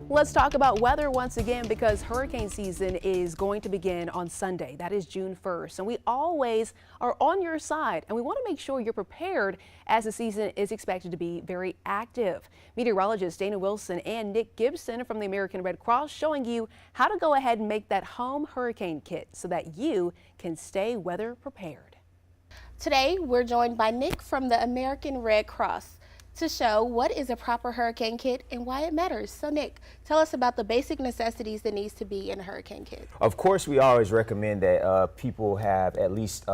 Let's talk about weather once again because hurricane season is going to begin on Sunday. That is June 1st. And we always are on your side and we want to make sure you're prepared as the season is expected to be very active. Meteorologists Dana Wilson and Nick Gibson from the American Red Cross showing you how to go ahead and make that home hurricane kit so that you can stay weather prepared. Today, we're joined by Nick from the American Red Cross to show what is a proper hurricane kit and why it matters. So Nick, tell us about the basic necessities that needs to be in a hurricane kit. Of course, we always recommend that people have at least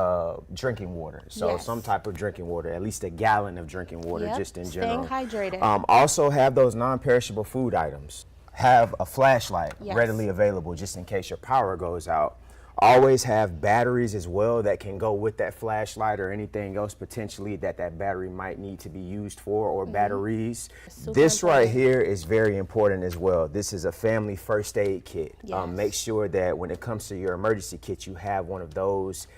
drinking water. So Yes. some type of drinking water, at least a gallon of drinking water, Yep, just in staying general. hydrated. Also have those non-perishable food items. Have a flashlight Yes. readily available just in case your power goes out. Always have batteries as well that can go with that flashlight or anything else potentially that battery might need to be used for, or batteries. Super This right important. here is very important as well. This is a family first aid kit. Yes. Make sure that when it comes to your emergency kit, you have one of those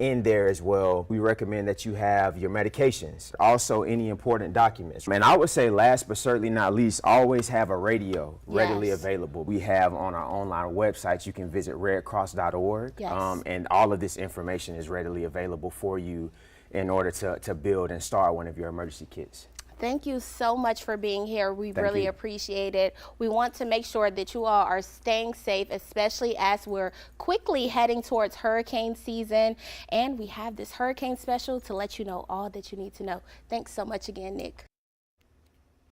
in there as well. We recommend that you have your medications, also any important documents. And I would say last but certainly not least, always have a radio readily Yes. available. We have on our online website, you can visit redcross.org, Yes. and all of this information is readily available for you in order to build and start one of your emergency kits. Thank you so much for being here. We Thank really you. appreciate it. We want to make sure that you all are staying safe, especially as we're quickly heading towards hurricane season. And we have this hurricane special to let you know all that you need to know. Thanks so much again, Nick.